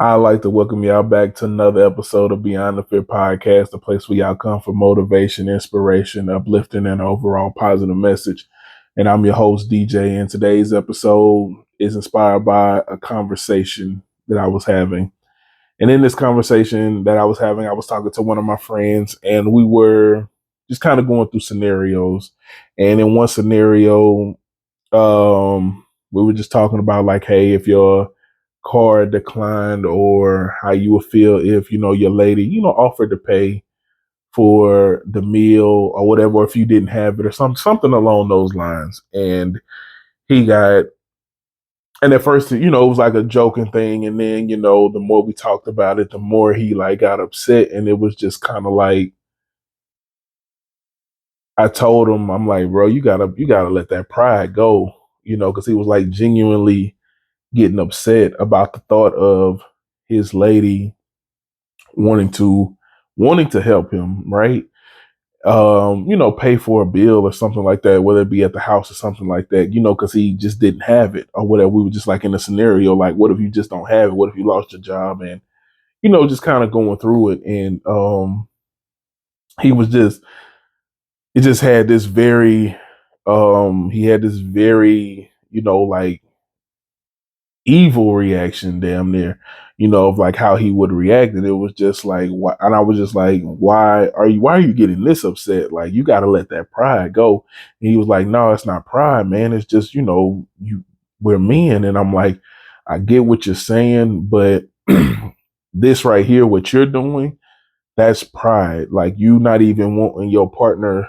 I'd like to welcome y'all back to another episode of Beyond the Fit Podcast, the place where y'all come for motivation, inspiration, uplifting, and overall positive message. And I'm your host, DJ. And today's episode is inspired by a conversation that I was having. And in this conversation that I was having, I was talking to one of my friends, and we were just kind of going through scenarios. And in one scenario, we were just talking about like, hey, if your card declined, or how you would feel if your lady offered to pay for the meal or whatever, or if you didn't have it, or something along those lines. And he got and at first, it was like a joking thing, and then the more we talked about it, the more he like got upset. And it was just kind of like, I told him, I'm like, bro, you gotta let that pride go, because he was like genuinely getting upset about the thought of his lady wanting to wanting to help him, right? Pay for a bill or something like that, whether it be at the house or something like that, because he just didn't have it or whatever. We were just like in a scenario like, what if you just don't have it? What if you lost your job? And just kind of going through it. And he was just he just had this very he had this very, like evil reaction, damn near, of like how he would react. And it was just like, why? And I was just like, why are you getting this upset? Like, you got to let that pride go. And he was like, no, it's not pride, man. It's just, we're men. And I'm like, I get what you're saying, but this right here, what you're doing, that's pride. Like, you not even wanting your partner,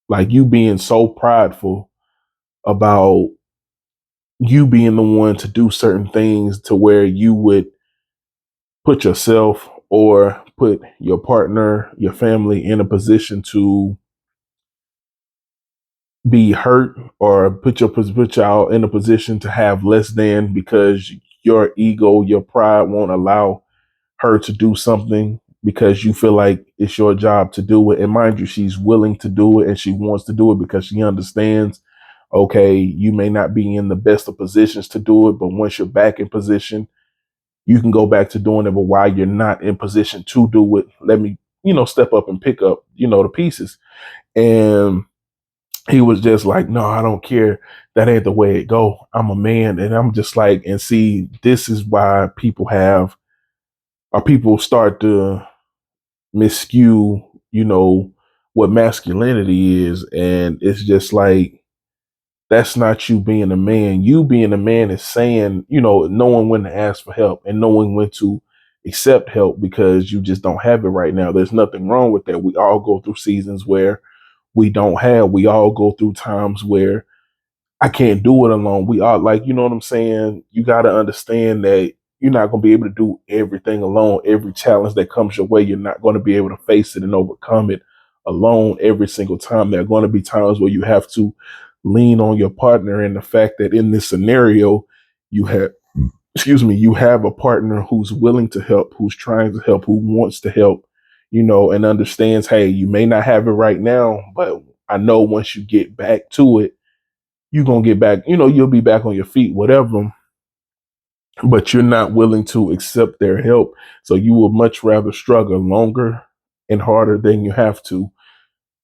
like you being so prideful about you being the one to do certain things to where you would put yourself or put your partner, your family in a position to be hurt, or put y'all in a position to have less than, because your ego, your pride won't allow her to do something because you feel like it's your job to do it. And mind you, she's willing to do it and she wants to do it because she understands, okay, you may not be in the best of positions to do it, but once you're back in position, you can go back to doing it. But while you're not in position to do it, let me, step up and pick up, the pieces. And he was just like, no, I don't care. That ain't the way it go. I'm a man. And I'm just like, and see, this is why people start to miscue, what masculinity is. And it's just like, that's not you being a man. You being a man is saying, knowing when to ask for help and knowing when to accept help because you just don't have it right now. There's nothing wrong with that. We all go through seasons where we all go through times where I can't do it alone. We are, like, you know what I'm saying? You got to understand that you're not going to be able to do everything alone. Every challenge that comes your way, you're not going to be able to face it and overcome it alone every single time. There are going to be times where you have to lean on your partner. And the fact that in this scenario, you have, you have a partner who's willing to help, who's trying to help, who wants to help, and understands, hey, you may not have it right now, but I know once you get back to it, you're gonna get back, you'll be back on your feet, whatever. But you're not willing to accept their help. So you will much rather struggle longer and harder than you have to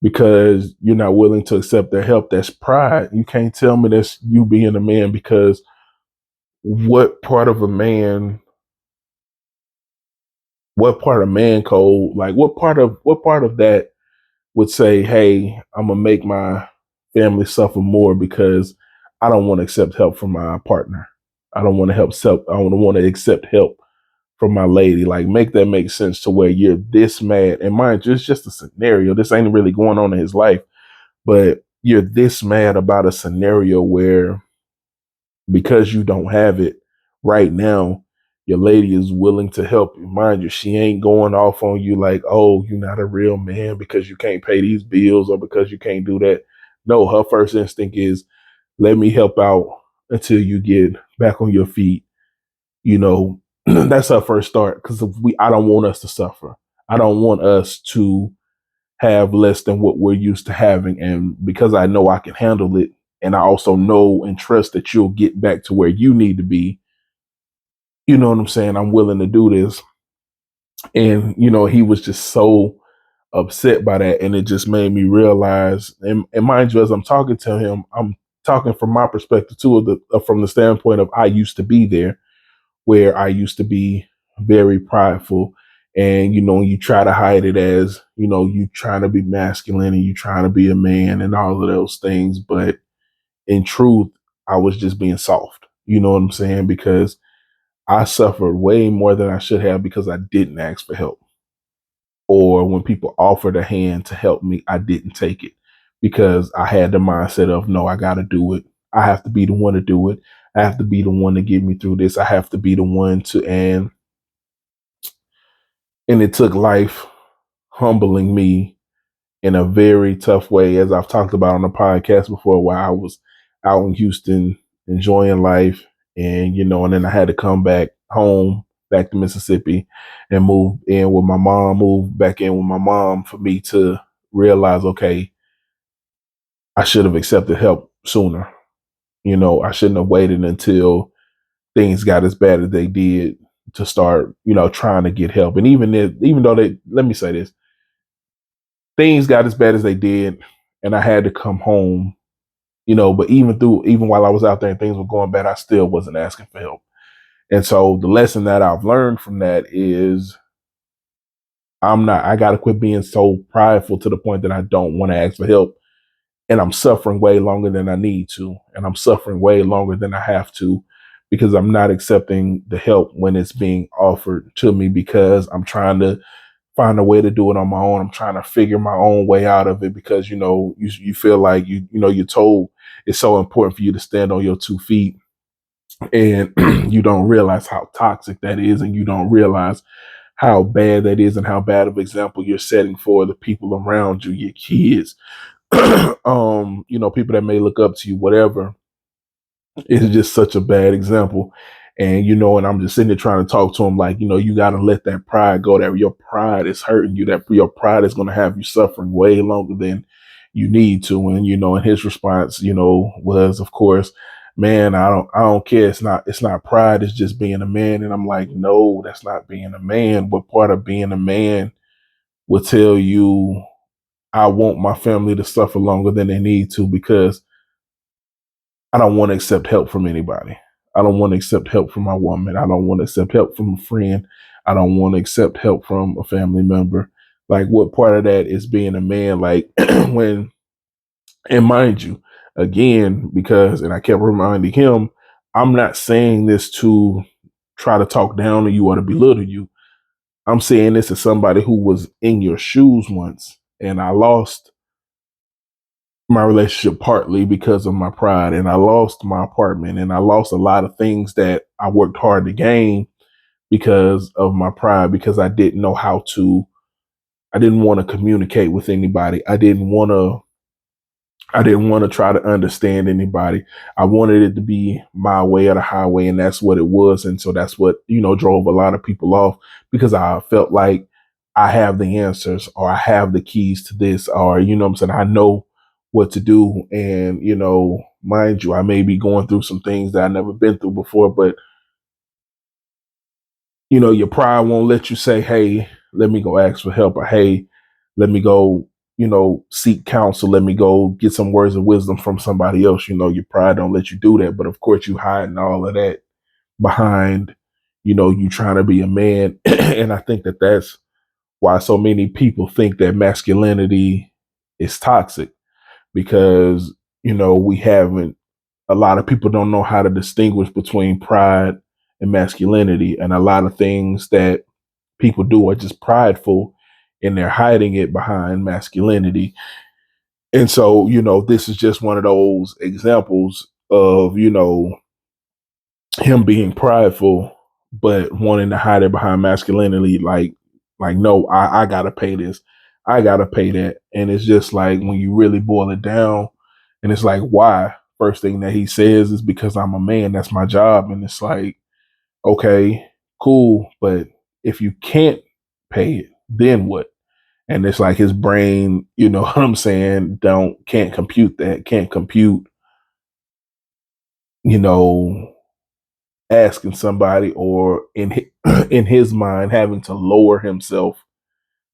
because you're not willing to accept their help. That's pride. You can't tell me that's you being a man, because what part of a man, what part of man code, like what part of that would say, hey, I'm gonna make my family suffer more because I don't want to accept help from my partner. I don't want to I don't want to accept help from my lady. Like, make that make sense to where you're this mad. And mind you, it's just a scenario. This ain't really going on in his life, but you're this mad about a scenario where, because you don't have it right now, your lady is willing to help you. Mind you, she ain't going off on you like, oh, you're not a real man because you can't pay these bills or because you can't do that. No, her first instinct is, let me help out until you get back on your feet. You know, that's her first start, because I don't want us to suffer. I don't want us to have less than what we're used to having. And because I know I can handle it, and I also know and trust that you'll get back to where you need to be, you know what I'm saying, I'm willing to do this. And, he was just so upset by that. And it just made me realize, and mind you, as I'm talking to him, I'm talking from my perspective too, from the standpoint of I used to be there, where I used to be very prideful. And, you try to hide it as, you trying to be masculine and you trying to be a man and all of those things. But in truth, I was just being soft. You know what I'm saying? Because I suffered way more than I should have because I didn't ask for help. Or when people offered a hand to help me, I didn't take it because I had the mindset of, no, I got to do it. I have to be the one to do it. I have to be the one to get me through this. I have to be the one to, and it took life humbling me in a very tough way, as I've talked about on the podcast before, where I was out in Houston enjoying life, and then I had to come back home, back to Mississippi, and move back in with my mom for me to realize, okay, I should have accepted help sooner. I shouldn't have waited until things got as bad as they did to start, trying to get help. And even though let me say this, things got as bad as they did, and I had to come home, but even while I was out there and things were going bad, I still wasn't asking for help. And so the lesson that I've learned from that is I got to quit being so prideful to the point that I don't want to ask for help. And I'm suffering way longer than I need to. And I'm suffering way longer than I have to because I'm not accepting the help when it's being offered to me because I'm trying to find a way to do it on my own. I'm trying to figure my own way out of it because, you feel like you're told it's so important for you to stand on your 2 feet, and you don't realize how toxic that is, and you don't realize how bad that is and how bad of example you're setting for the people around you, your kids, people that may look up to you, whatever. It's just such a bad example. And I'm just sitting there trying to talk to him like, you got to let that pride go. That your pride is hurting you. That your pride is going to have you suffering way longer than you need to. And his response, was, of course, man, I don't care. It's not pride. It's just being a man. And I'm like, no, that's not being a man. What part of being a man will tell you I want my family to suffer longer than they need to because I don't want to accept help from anybody. I don't want to accept help from my woman. I don't want to accept help from a friend. I don't want to accept help from a family member. Like, what part of that is being a man? Like, when, and mind you, again, and I kept reminding him, I'm not saying this to try to talk down on you or to belittle you. I'm saying this as somebody who was in your shoes once, and I lost my relationship partly because of my pride, and I lost my apartment, and I lost a lot of things that I worked hard to gain because of my pride, because I didn't want to communicate with anybody. I didn't want to try to understand anybody. I wanted it to be my way or the highway, and that's what it was. And so that's what, drove a lot of people off, because I felt like I have the answers, or I have the keys to this, or, what I'm saying, I know what to do. And, mind you, I may be going through some things that I've never been through before, but your pride won't let you say, hey, let me go ask for help, or hey, let me go, seek counsel. Let me go get some words of wisdom from somebody else. Your pride don't let you do that. But of course, you hiding all of that behind, you trying to be a man. And I think that that's why so many people think that masculinity is toxic, because, we haven't, a lot of people don't know how to distinguish between pride and masculinity. And a lot of things that people do are just prideful, and they're hiding it behind masculinity. And so, this is just one of those examples of, him being prideful, but wanting to hide it behind masculinity. Like, no, I gotta pay this. I gotta pay that. And it's just like, when you really boil it down, and it's like, why? First thing that he says is, because I'm a man, that's my job. And it's like, okay, cool. But if you can't pay it, then what? And it's like his brain, what I'm saying, can't compute that, can't compute, you know, asking somebody, or in his mind having to lower himself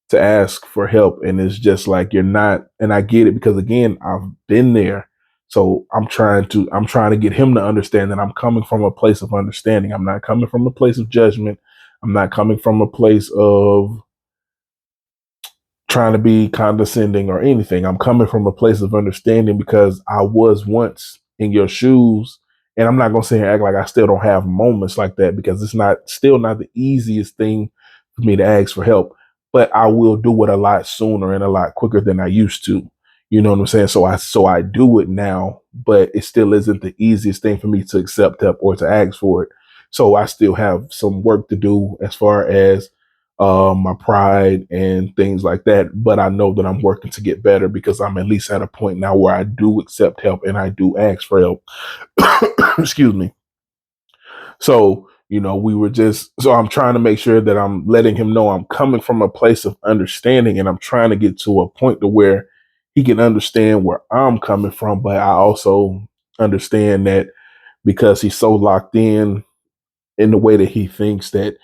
to ask for help. And it's just like, you're not, and I get it, because again, I've been there. So I'm trying to get him to understand that I'm coming from a place of understanding. I'm not coming from a place of judgment. I'm not coming from a place of trying to be condescending or anything. I'm coming from a place of understanding, because I was once in your shoes. And I'm not going to sit here and act like I still don't have moments like that, because it's not the easiest thing for me to ask for help. But I will do it a lot sooner and a lot quicker than I used to. You know what I'm saying? So I do it now, but it still isn't the easiest thing for me to accept help or to ask for it. So I still have some work to do as far as my pride and things like that. But I know that I'm working to get better, because I'm at least at a point now where I do accept help and I do ask for help. Excuse me. So, so I'm trying to make sure that I'm letting him know I'm coming from a place of understanding, and I'm trying to get to a point to where he can understand where I'm coming from. But I also understand that, because he's so locked in the way that he thinks, that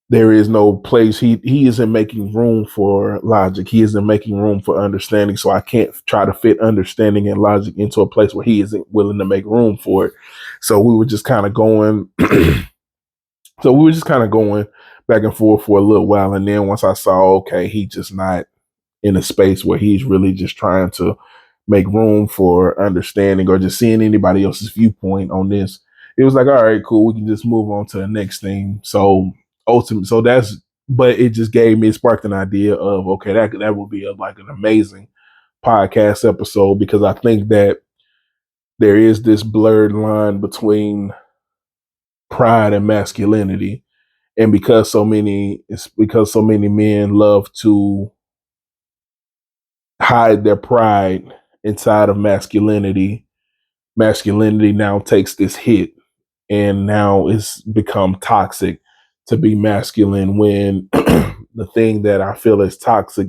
there is no place, he isn't making room for logic, he isn't making room for understanding. So I can't try to fit understanding and logic into a place where he isn't willing to make room for it. So we were just kind of going so we were just kind of going back and forth for a little while, and then once I saw, okay, he just not in a space where he's really just trying to make room for understanding or just seeing anybody else's viewpoint on this, it was like, all right, cool, we can just move on to the next thing. So ultimately, so that's, but it just it sparked an idea of, okay, that would be like an amazing podcast episode, because I think that there is this blurred line between pride and masculinity. And because so many men love to hide their pride inside of masculinity, masculinity now takes this hit, and now it's become toxic to be masculine, when the thing that I feel is toxic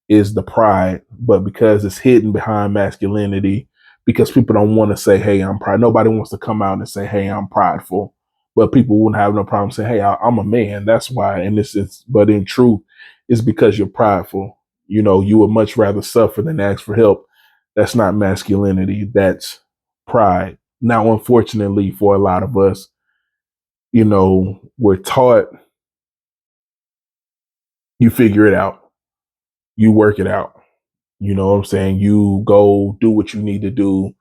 is the pride. But because it's hidden behind masculinity, because people don't want to say, hey, I'm proud. Nobody wants to come out and say, hey, I'm prideful. But people wouldn't have no problem saying, hey, I'm a man. That's why. And this is, but in truth, it's because you're prideful. You would much rather suffer than ask for help. That's not masculinity. That's pride. Now, unfortunately, for a lot of us, we're taught, you figure it out, you work it out. You know what I'm saying? You go do what you need to do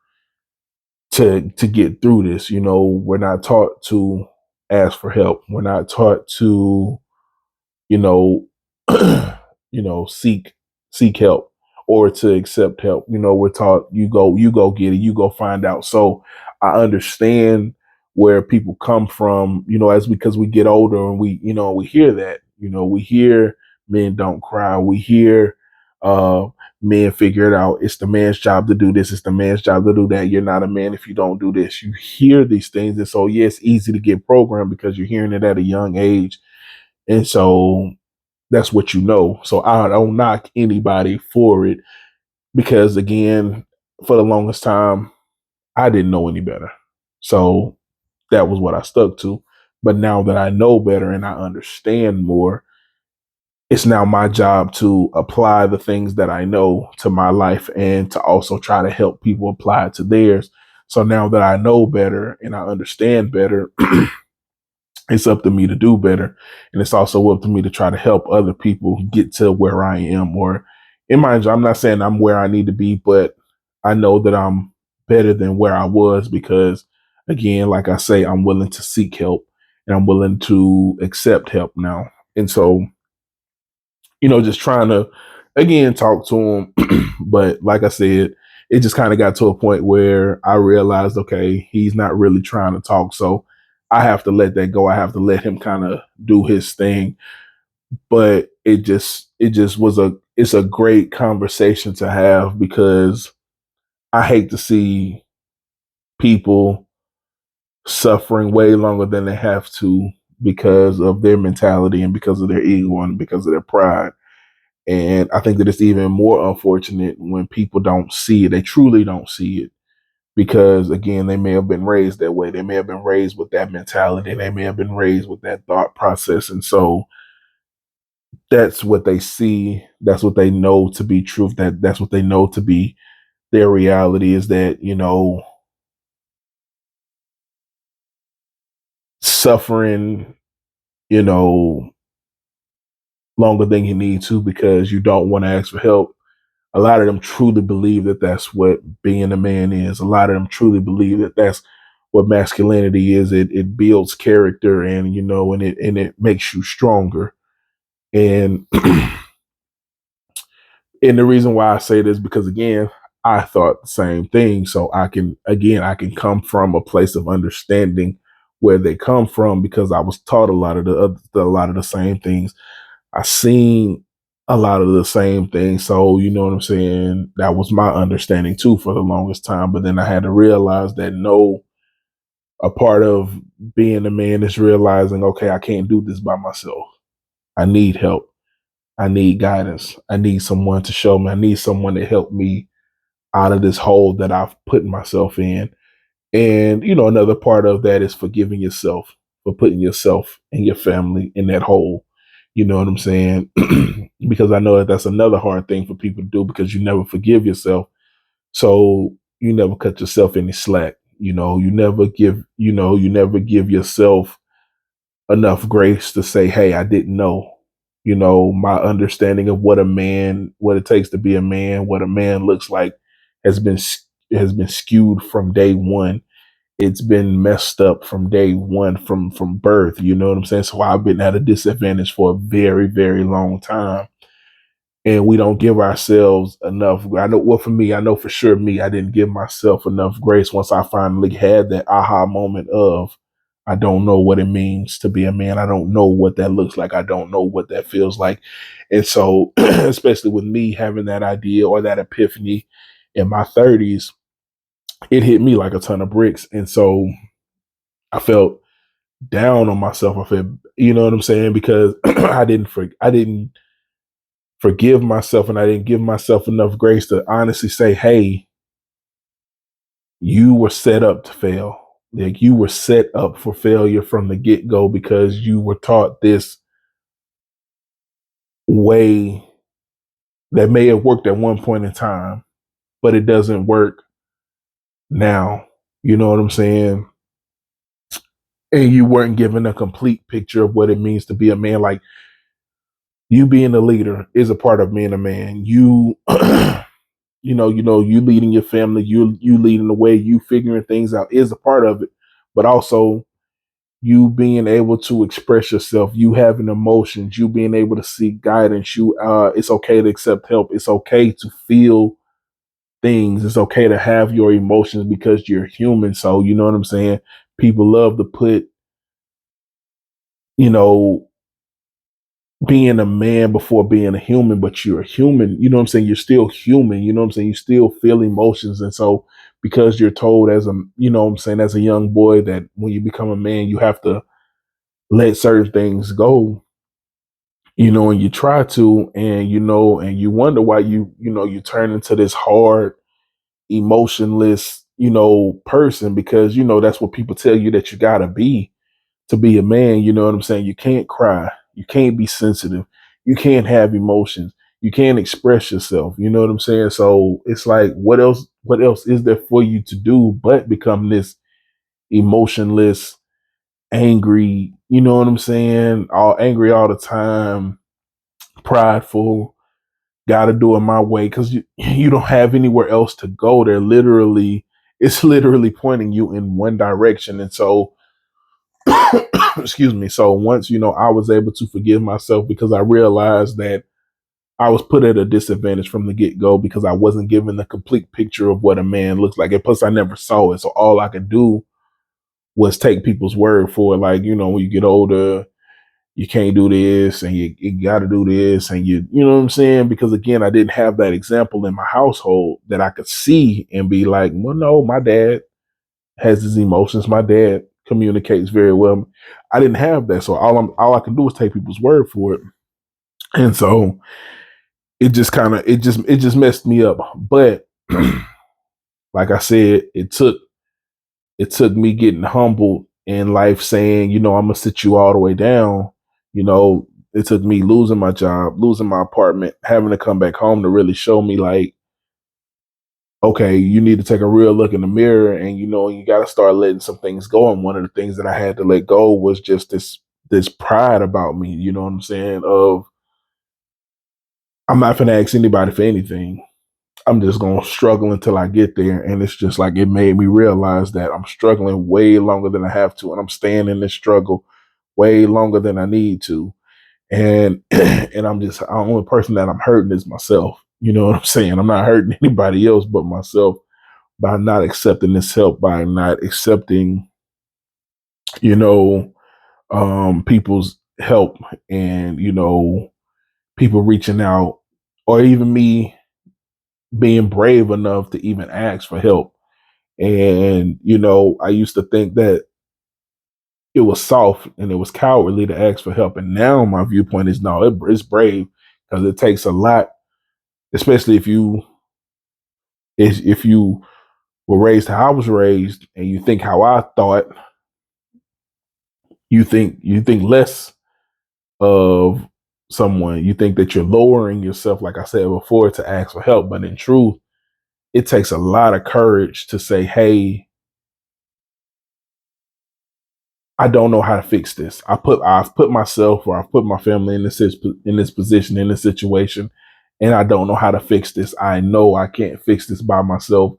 to get through this. We're not taught to ask for help. We're not taught to, you know, seek help, or to accept help. We're taught, you go get it, you go find out. So I understand where people come from, as because we get older, and we hear that, we hear men don't cry. We hear uh men figure it out. It's the man's job to do this. It's the man's job to do that. You're not a man if you don't do this. You hear these things. And so, yeah, it's easy to get programmed because you're hearing it at a young age. And so that's what you know. So I don't knock anybody for it, because again, for the longest time, I didn't know any better. So that was what I stuck to. But now that I know better and I understand more, it's now my job to apply the things that I know to my life, and to also try to help people apply it to theirs. So now that I know better and I understand better, it's up to me to do better. And it's also up to me to try to help other people get to where I am. Or, in mind you, I'm not saying I'm where I need to be, but I know that I'm better than where I was, because, again, like I say, I'm willing to seek help, and I'm willing to accept help now. And so, just trying to, again, talk to him. But like I said, it just kind of got to a point where I realized, okay, he's not really trying to talk. So I have to let that go. I have to let him kind of do his thing. But it's a great conversation to have, because I hate to see people suffering way longer than they have to, because of their mentality and because of their ego and because of their pride. And I think that it's even more unfortunate when people don't see it. They truly don't see it. because again, they may have been raised that way. They may have been raised with that mentality. They may have been raised with that thought process. And so that's what they see. That's what they know to be truth. That's what they know to be their reality, is that, suffering, you know, longer than you need to because you don't want to ask for help. A lot of them truly believe that that's what being a man is. A lot of them truly believe that that's what masculinity is. It builds character, and it makes you stronger. And and the reason why I say this, because again, I thought the same thing. So I can come from a place of understanding where they come from, because I was taught a lot of the same things. I seen a lot of the same things. So, you know what I'm saying? That was my understanding too for the longest time. But then I had to realize that no, a part of being a man is realizing, okay, I can't do this by myself. I need help. I need guidance. I need someone to show me. I need someone to help me out of this hole that I've put myself in. And, another part of that is forgiving yourself for putting yourself and your family in that hole. You know what I'm saying? Because I know that that's another hard thing for people to do, because you never forgive yourself. So you never cut yourself any slack. You never give yourself enough grace to say, hey, I didn't know. My understanding of what it takes to be a man, what a man looks like, has been skewed from day one. It's been messed up from day one, from birth. You know what I'm saying? So I've been at a disadvantage for a very, very long time, and we don't give ourselves enough. I know, well, for me, I know for sure me, I didn't give myself enough grace once I finally had that aha moment of, I don't know what it means to be a man. I don't know what that looks like. I don't know what that feels like. And so, especially with me having that idea or that epiphany in my 30s, it hit me like a ton of bricks. And so I felt down on myself. I felt, you know what I'm saying? Because I didn't forgive myself, and I didn't give myself enough grace to honestly say, hey, you were set up to fail. Like, you were set up for failure from the get go, because you were taught this way that may have worked at one point in time, but it doesn't work now. You know what I'm saying? And you weren't given a complete picture of what it means to be a man. Like, you being a leader is a part of being a man. You you leading your family, you leading the way, you figuring things out is a part of it. But also, you being able to express yourself, you having emotions, you being able to seek guidance. It's okay to accept help. It's okay to feel things. It's okay to have your emotions, because you're human. So, you know what I'm saying? People love to put, you know, being a man before being a human, but you're a human. You know what I'm saying? You're still human. You know what I'm saying? You still feel emotions. And so, because you're told as as a young boy, that when you become a man, you have to let certain things go, and you try to, and you wonder why you turn into this hard, emotionless, person, because, that's what people tell you that you gotta be to be a man. You know what I'm saying? You can't cry. You can't be sensitive. You can't have emotions. You can't express yourself. You know what I'm saying? So it's like, what else is there for you to do but become this emotionless, angry, you know what I'm saying? All angry all the time, prideful, gotta do it my way, because you don't have anywhere else to go. It's literally pointing you in one direction. And so, excuse me. So once, I was able to forgive myself, because I realized that I was put at a disadvantage from the get go, because I wasn't given the complete picture of what a man looks like. And plus, I never saw it. So all I could do was take people's word for it. Like, when you get older, you can't do this, and you got to do this. And you know what I'm saying? Because again, I didn't have that example in my household that I could see and be like, well, no, my dad has his emotions. My dad communicates very well. I didn't have that. So all I can do is take people's word for it. And so it just messed me up. But like I said, it took me getting humbled in life, saying, I'm gonna sit you all the way down. It took me losing my job, losing my apartment, having to come back home to really show me, like, okay, you need to take a real look in the mirror, and you got to start letting some things go. And one of the things that I had to let go was just this pride about me. You know what I'm saying? Of, I'm not gonna ask anybody for anything. I'm just gonna struggle until I get there. And it's just like, it made me realize that I'm struggling way longer than I have to, and I'm staying in this struggle way longer than I need to. And and I'm just, the only person that I'm hurting is myself. You know what I'm saying? I'm not hurting anybody else but myself by not accepting this help, by not accepting, you know, people's help, and people reaching out, or even me being brave enough to even ask for help. And I used to think that it was soft and it was cowardly to ask for help, and now my viewpoint is, no, it's brave, because it takes a lot, especially if you were raised how I was raised, and you think how I thought. You think less of someone. You think that you're lowering yourself, like I said before, to ask for help. But in truth, it takes a lot of courage to say, hey, I don't know how to fix this. I've put myself, or I've put my family in this position, in this situation, and I don't know how to fix this. I know I can't fix this by myself.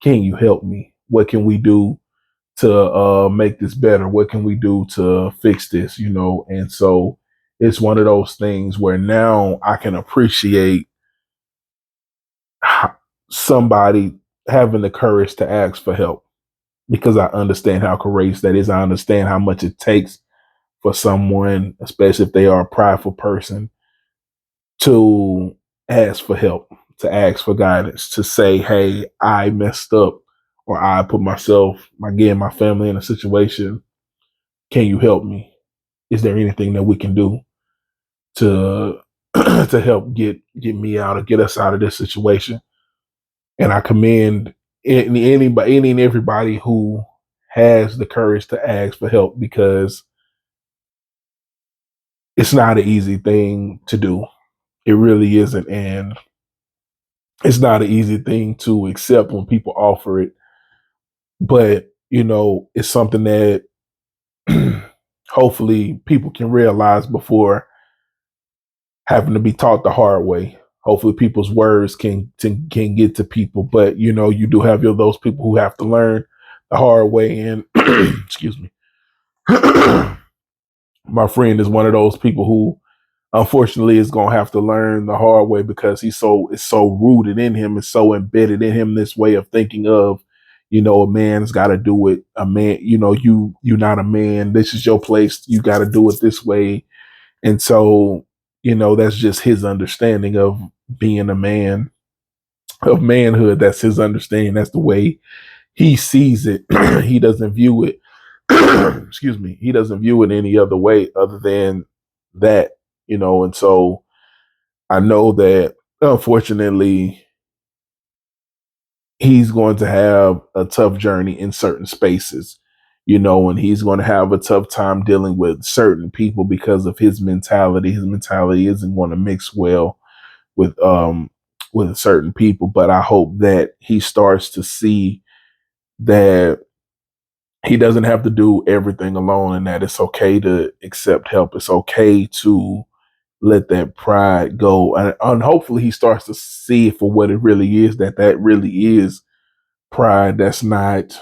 Can you help me? What can we do to make this better? What can we do to fix this? And so it's one of those things where now I can appreciate somebody having the courage to ask for help, because I understand how courageous that is. I understand how much it takes for someone, especially if they are a prideful person, to ask for help, to ask for guidance, to say, hey, I messed up, or I put myself, again, my family in a situation. Can you help me? Is there anything that we can do to to help get me out, or get us out of this situation? And I commend any and everybody who has the courage to ask for help, because it's not an easy thing to do. It really isn't. And it's not an easy thing to accept when people offer it. But, it's something that hopefully people can realize before having to be taught the hard way. Hopefully people's words can get to people. But, you do have those people who have to learn the hard way. And excuse me. My friend is one of those people who unfortunately is going to have to learn the hard way, because it's so rooted in him, it's so embedded in him, this way of thinking of, a man's got to do it. A man, you're not a man. This is your place. You got to do it this way. And so, that's just his understanding of being a man, of manhood. That's his understanding. That's the way he sees it. He doesn't view it, excuse me, he doesn't view it any other way other than that, and so I know that, unfortunately, he's going to have a tough journey in certain spaces, and he's going to have a tough time dealing with certain people because of his mentality. His mentality isn't going to mix well with certain people. But I hope that he starts to see that he doesn't have to do everything alone, and that it's okay to accept help. It's okay to let that pride go. And hopefully he starts to see it for what it really is, that really is pride. That's not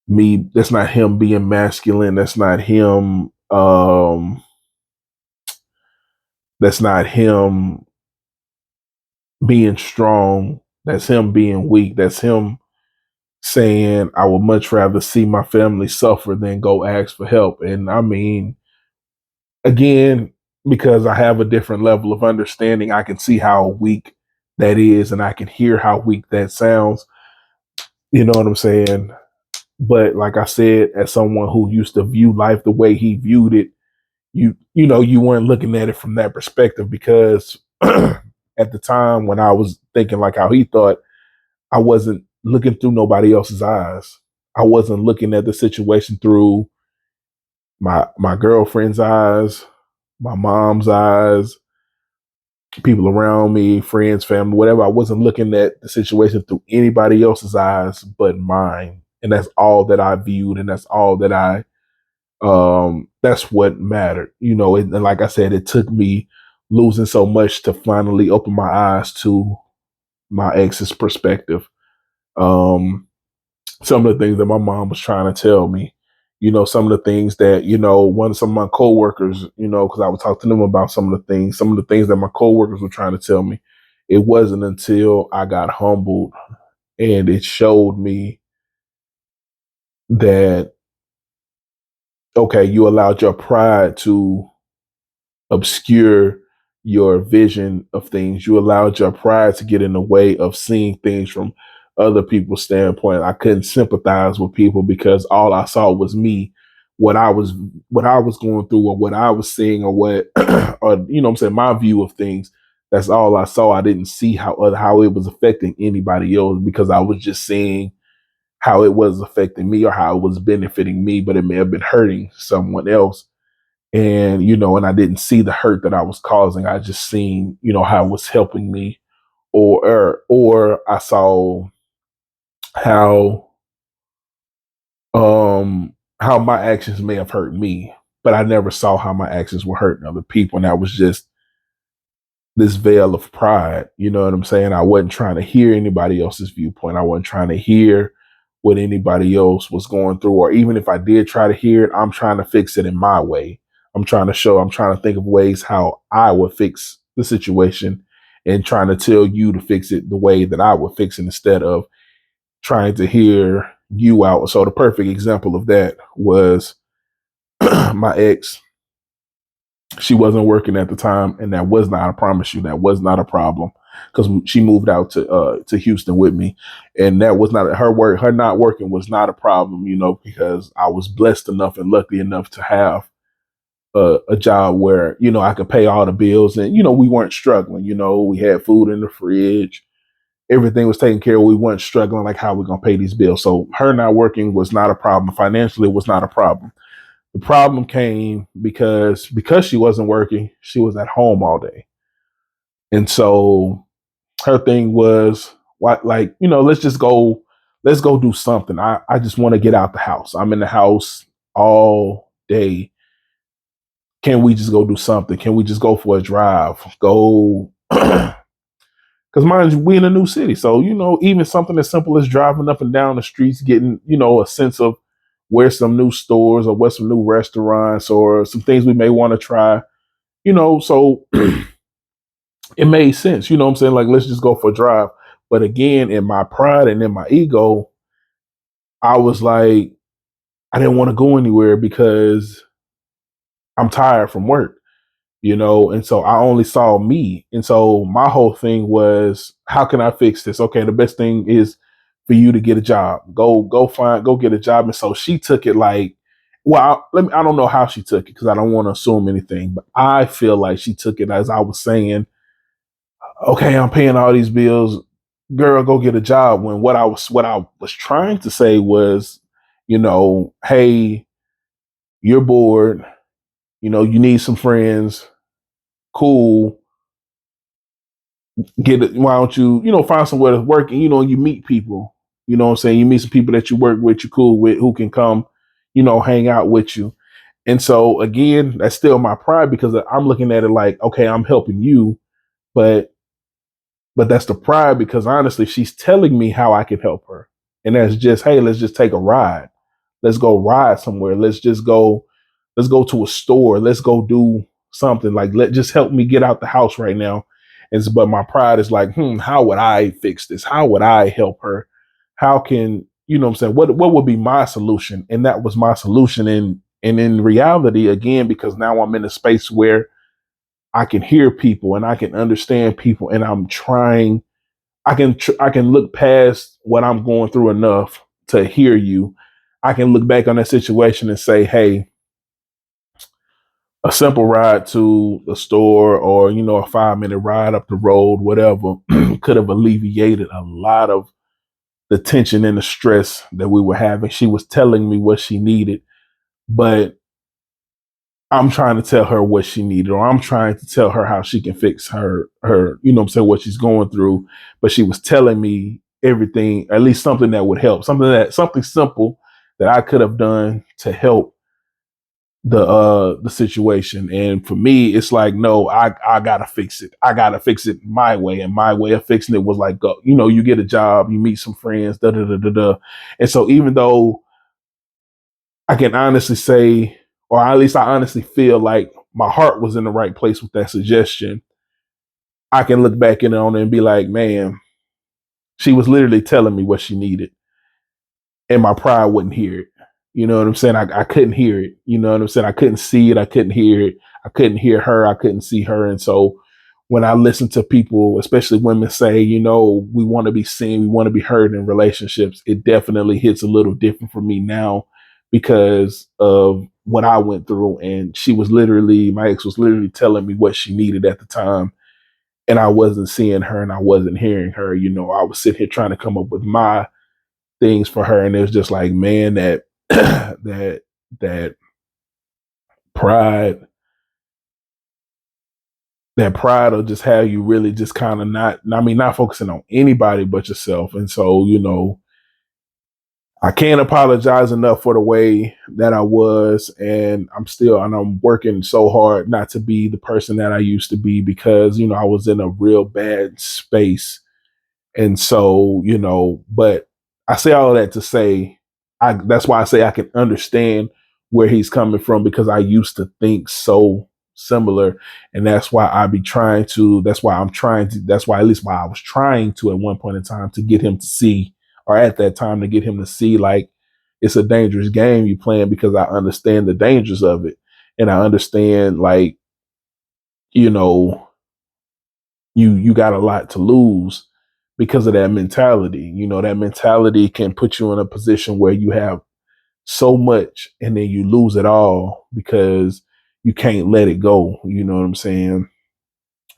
me. That's not him being masculine. That's not him being strong. That's him being weak. That's him saying, I would much rather see my family suffer than go ask for help. And I mean, again, because I have a different level of understanding, I can see how weak that is, and I can hear how weak that sounds. You know what I'm saying? But like I said, as someone who used to view life the way he viewed it, you weren't looking at it from that perspective, because at the time when I was thinking like how he thought, I wasn't looking through nobody else's eyes. I wasn't looking at the situation through my girlfriend's eyes, my mom's eyes, people around me, friends, family, whatever. I wasn't looking at the situation through anybody else's eyes but mine. And that's all that I viewed, and that's all that that's what mattered. And like I said, it took me losing so much to finally open my eyes to my ex's perspective. Um some of the things that my mom was trying to tell me, some of the things that, some of my coworkers, because I would talk to them about some of the things that my coworkers were trying to tell me. It wasn't until I got humbled and it showed me that, okay, you allowed your pride to obscure your vision of things. You allowed your pride to get in the way of seeing things from other people's standpoint. I couldn't sympathize with people because all I saw was me, what I was what I was going through, or what I was seeing, or what or I'm saying, my view of things. That's all I saw. I didn't see how it was affecting anybody else, because I was just seeing how it was affecting me or how it was benefiting me, but it may have been hurting someone else. And and I didn't see the hurt that I was causing. I just seen how it was helping me, or I saw how how my actions may have hurt me, but I never saw how my actions were hurting other people. And that was just this veil of pride. You know what I'm saying? I wasn't trying to hear anybody else's viewpoint. I wasn't trying to hear what anybody else was going through. Or even if I did try to hear it, I'm trying to fix it in my way. I'm trying to think of ways how I would fix the situation, and trying to tell you to fix it the way that I would fix it, instead of trying to hear you out. So the perfect example of that was my ex. She wasn't working at the time, and that was not, I promise you, that was not a problem, because she moved out to Houston with me, and that was not her not working was not a problem, because I was blessed enough and lucky enough to have a job where I could pay all the bills, and we weren't struggling. We had food in the fridge, everything was taken care of. We weren't struggling like, how we gonna pay these bills. So her not working was not a problem. Financially, it was not a problem. The problem came because she wasn't working, she was at home all day. And so her thing was, what, like, let's go do something. I just want to get out the house. I'm in the house all day. Can we just go do something? Can we just go for a drive? Go, because mind you, we in a new city. So, even something as simple as driving up and down the streets, getting, a sense of where some new stores or where some new restaurants or some things we may want to try, so it made sense. You know what I'm saying? Like, let's just go for a drive. But again, in my pride and in my ego, I was like, I didn't want to go anywhere because I'm tired from work, and so I only saw me. And so my whole thing was, how can I fix this? Okay, the best thing is for you to get a job. Go get a job. And so she took it like, well, I don't know how she took it, because I don't want to assume anything, but I feel like she took it as I was saying, okay, I'm paying all these bills. Girl, go get a job. When what I was trying to say was, hey, you're bored, you need some friends. Cool. Get it. Why don't you, find somewhere to work, and you meet people. You know what I'm saying? You meet some people that you work with, you cool with, who can come, hang out with you. And so again, that's still my pride, because I'm looking at it like, okay, I'm helping you, but that's the pride, because honestly, she's telling me how I can help her. And that's just, hey, let's just take a ride. Let's go ride somewhere. Let's go to a store. Let's go do something. Like, just help me get out the house right now. But my pride is like, how would I fix this? How would I help her? How can, what I'm saying? What would be my solution? And that was my solution. And in reality, again, because now I'm in a space where I can hear people and I can understand people, and I'm trying. I can look past what I'm going through enough to hear you. I can look back on that situation and say, hey, a simple ride to the store, or a 5-minute ride up the road, whatever, could have alleviated a lot of the tension and the stress that we were having. She was telling me what she needed, but I'm trying to tell her what she needed, or I'm trying to tell her how she can fix her, what she's going through. But she was telling me everything, at least something that would help, something simple that I could have done to help the situation. And for me, it's like, no, I gotta fix it. I gotta fix it my way. And my way of fixing it was like, you get a job, you meet some friends, da da da da da. And so even though I can honestly say, or at least I honestly feel like my heart was in the right place with that suggestion, I can look back in on it and be like, man, she was literally telling me what she needed, and my pride wouldn't hear it. You know what I'm saying? I couldn't hear it. You know what I'm saying? I couldn't see it. I couldn't hear it. I couldn't hear her. I couldn't see her. And so when I listen to people, especially women, say, we want to be seen, we want to be heard in relationships, it definitely hits a little different for me now because of what I went through. And my ex was literally telling me what she needed at the time. And I wasn't seeing her and I wasn't hearing her. I was sitting here trying to come up with my things for her. And it was just like, man, that that pride, that pride will just have you really just kind of not focusing on anybody but yourself. And so, I can't apologize enough for the way that I was. And I'm working so hard not to be the person that I used to be because, I was in a real bad space. And so, but I say all of that to say, that's why I say I can understand where he's coming from because I used to think so similar. And that's why that's why, at least why I was trying to at one point in time to get him to see, or at that time to get him to see, like, it's a dangerous game you playing because I understand the dangers of it. And I understand, like, you know, you got a lot to lose because of that mentality. That mentality can put you in a position where you have so much and then you lose it all because you can't let it go. You know what I'm saying?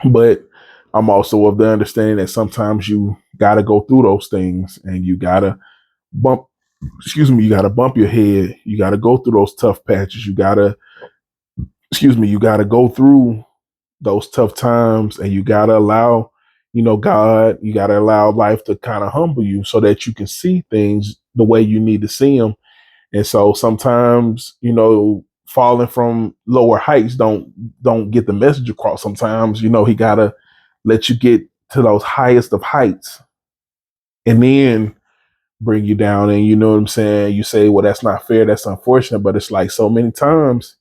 But I'm also of the understanding that sometimes you got to go through those things and you got to bump, you got to bump your head. You got to go through those tough patches. You got to go through those tough times and you got to allow, God, you got to allow life to kind of humble you so that you can see things the way you need to see them. And so sometimes, falling from lower heights don't get the message across. Sometimes, he got to let you get to those highest of heights and then bring you down. And you know what I'm saying? You say, well, that's not fair. That's unfortunate. But it's like so many times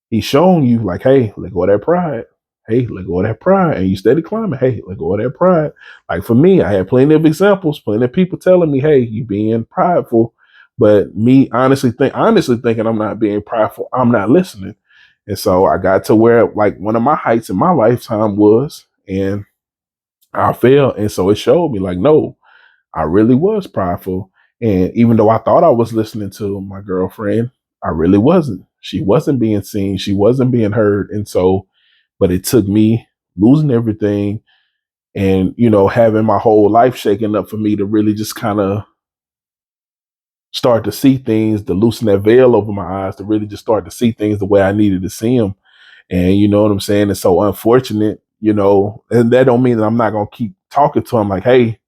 he's showing you like, hey, let go of that pride. Hey, let go of that pride. And you steady climbing. Hey, let go of that pride. Like for me, I had plenty of examples, plenty of people telling me, hey, you being prideful. But me honestly thinking I'm not being prideful, I'm not listening. And so I got to where like one of my heights in my lifetime was, and I failed. And so it showed me like, no, I really was prideful. And even though I thought I was listening to my girlfriend, I really wasn't. She wasn't being seen. She wasn't being heard. And so, but it took me losing everything and, having my whole life shaken up for me to really just kind of start to see things, to loosen that veil over my eyes, to really just start to see things the way I needed to see them. And you know what I'm saying? It's so unfortunate, and that don't mean that I'm not going to keep talking to him like, hey,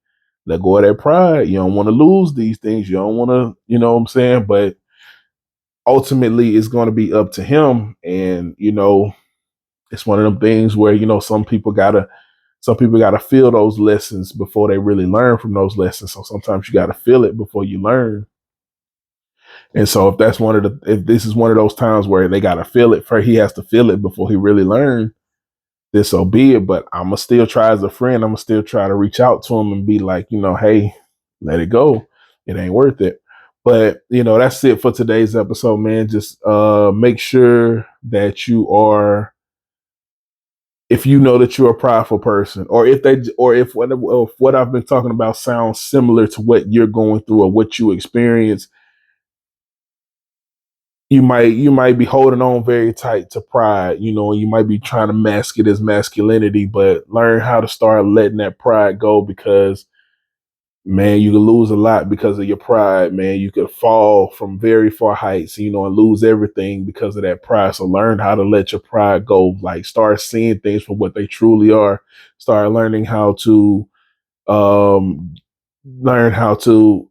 let go of that pride. You don't want to lose these things. You don't want to, you know what I'm saying? But ultimately, it's going to be up to him. And, it's one of them things where, some people gotta feel those lessons before they really learn from those lessons. So sometimes you gotta feel it before you learn. And so if this is one of those times where they gotta feel it, he has to feel it before he really learns, this so be it. But I'm gonna still try as a friend. I'm gonna still try to reach out to him and be like, hey, let it go. It ain't worth it. But that's it for today's episode, man. Just make sure that if you know that you're a prideful person, or if what I've been talking about sounds similar to what you're going through or what you experience, you might be holding on very tight to pride, you might be trying to mask it as masculinity, but learn how to start letting that pride go because man, you could lose a lot because of your pride, man. You could fall from very far heights, you know, and lose everything because of that pride. So learn how to let your pride go. Like start seeing things for what they truly are. Start learning how to um learn how to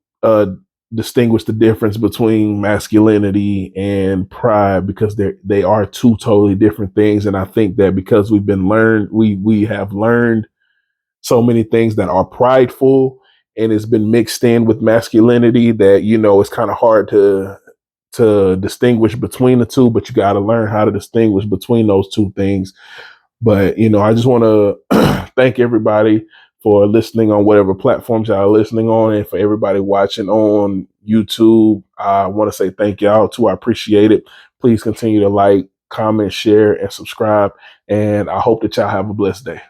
distinguish the difference between masculinity and pride, because they are two totally different things. And I think that because we have learned so many things that are prideful, and it's been mixed in with masculinity, that you know it's kind of hard to distinguish between the two. But you got to learn how to distinguish between those two things. But you know, I just want to thank everybody for listening on whatever platforms y'all are listening on, and for everybody watching on YouTube. I want to say thank y'all too. I appreciate it. Please continue to like, comment, share, and subscribe. And I hope that y'all have a blessed day.